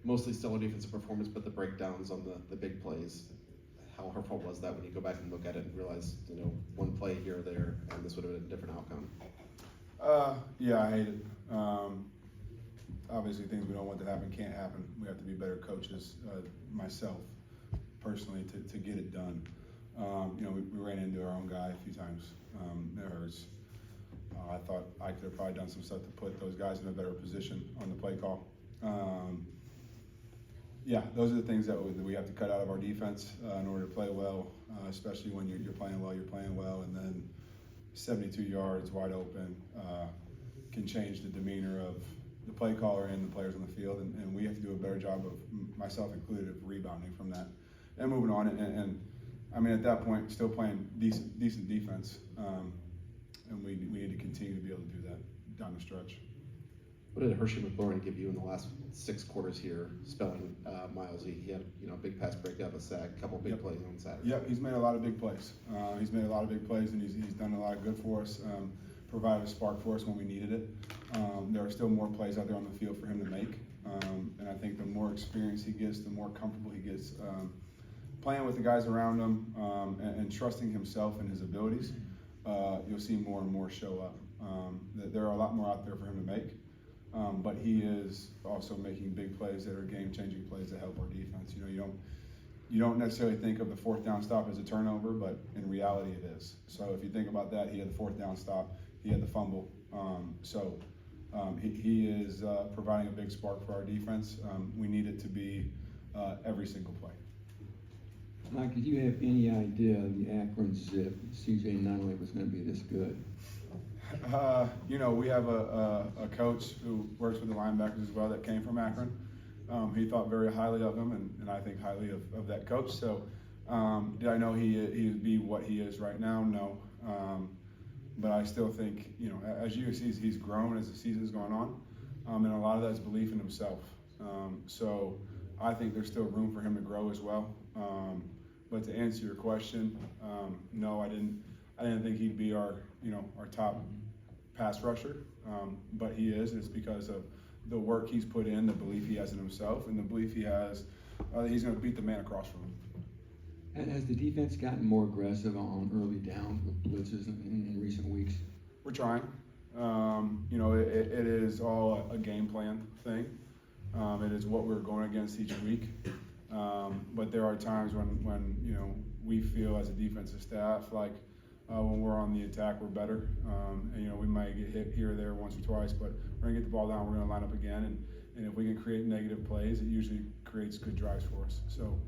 mostly stellar defensive performance, but the breakdowns on the big plays. How hurtful was that when you go back and look at it and realize, one play here or there, and this would have been a different outcome? Yeah, I hate it. Obviously, things we don't want to happen can't happen. We have to be better coaches, myself, personally, to get it done. We ran into our own guy a few times. It hurts. I thought I could have probably done some stuff to put those guys in a better position on the play call. Yeah, those are the things that we have to cut out of our defense in order to play well, especially when you're playing well, and then 72 yards wide open can change the demeanor of the play caller and the players on the field, and we have to do a better job of, myself included, of rebounding from that and moving on. And I mean, at that point, still playing decent defense, and we need to continue to be able to do that down the stretch. What did Hershey McLaurin give you in the last 6 quarters here, spelling Miles? He had a big pass breakup, a sack, a couple big plays on Saturday. Yep, he's made a lot of big plays. And he's done a lot of good for us. Provided a spark for us when we needed it. There are still more plays out there on the field for him to make, and I think the more experience he gets, the more comfortable he gets playing with the guys around him and trusting himself and his abilities. You'll see more and more show up. There are a lot more out there for him to make. But he is also making big plays that are game-changing plays that help our defense. You don't necessarily think of the 4th down stop as a turnover, but in reality it is. So if you think about that, he had the 4th down stop, he had the fumble. He is providing a big spark for our defense. We need it to be every single play. Mike, did you have any idea the Akron Zip, CJ Nunley, was going to be this good? We have a coach who works with the linebackers as well that came from Akron. He thought very highly of him, and I think highly of that coach. So did I know he would be what he is right now? No. But I still think, as you see, he's grown as the season's gone on, and a lot of that's belief in himself. So I think there's still room for him to grow as well. But to answer your question, no, I didn't think he'd be our top pass rusher, but he is, and it's because of the work he's put in, the belief he has in himself, and the belief he has that he's going to beat the man across from him. And has the defense gotten more aggressive on early downs with blitzes in recent weeks? We're trying. It is all a game plan thing. It is what we're going against each week. But there are times when we feel as a defensive staff like when we're on the attack, we're better. And we might get hit here or there once or twice, but we're gonna get the ball down. We're gonna line up again, and if we can create negative plays, it usually creates good drives for us. So,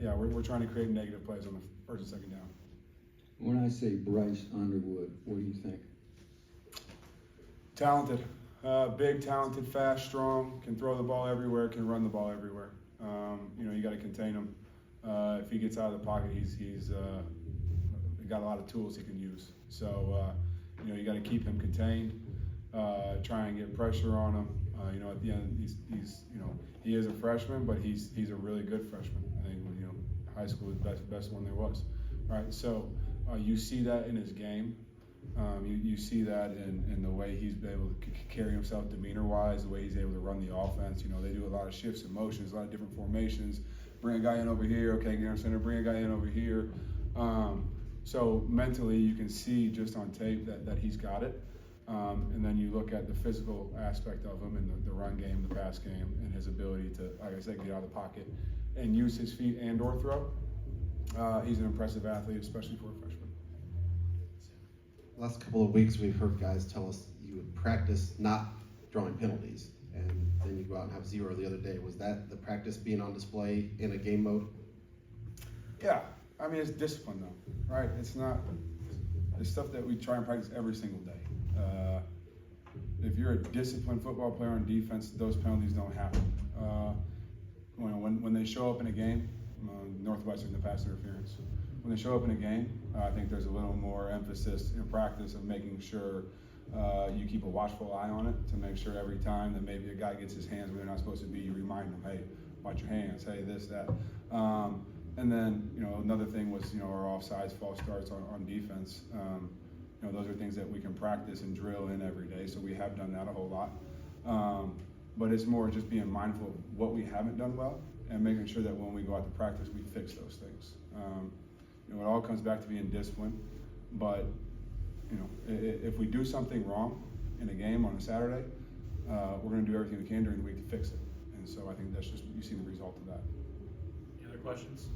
yeah, we're trying to create negative plays on the 1st and 2nd down. When I say Bryce Underwood, what do you think? Talented, big, talented, fast, strong, can throw the ball everywhere, can run the ball everywhere. You got to contain him. If he gets out of the pocket, he's got a lot of tools he can use. So, you got to keep him contained, try and get pressure on him. At the end, he is a freshman, but he's a really good freshman. I think, high school is the best one there was. Right? So, you see that in his game. You see that in the way he's been able to carry himself demeanor-wise, the way he's able to run the offense. They do a lot of shifts and motions, a lot of different formations. Bring a guy in over here, okay, get him center, bring a guy in over here. So mentally, you can see just on tape that he's got it. And then you look at the physical aspect of him and the run game, the pass game, and his ability to, like I said, get out of the pocket and use his feet and or throw. He's an impressive athlete, especially for a freshman. Last couple of weeks, we've heard guys tell us you would practice not drawing penalties, and then you go out and have 0 the other day. Was that the practice being on display in a game mode? Yeah, I mean, it's discipline though, right? It's stuff that we try and practice every single day. If you're a disciplined football player on defense, those penalties don't happen. When they show up in a game, Northwestern, the pass interference. When they show up in a game, I think there's a little more emphasis in practice of making sure you keep a watchful eye on it to make sure every time that maybe a guy gets his hands where they're not supposed to be, you remind them, hey, watch your hands, hey, this, that. And then, another thing was, our offsides, false starts on defense. Those are things that we can practice and drill in every day, so we have done that a whole lot. but it's more just being mindful of what we haven't done well and making sure that when we go out to practice, we fix those things. You know, it all comes back to being disciplined, but you know, if we do something wrong in a game on a Saturday, we're going to do everything we can during the week to fix it. And so I think that's just, you've seen the result of that. Any other questions?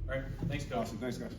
All right, thanks, Coach. Awesome, thanks guys.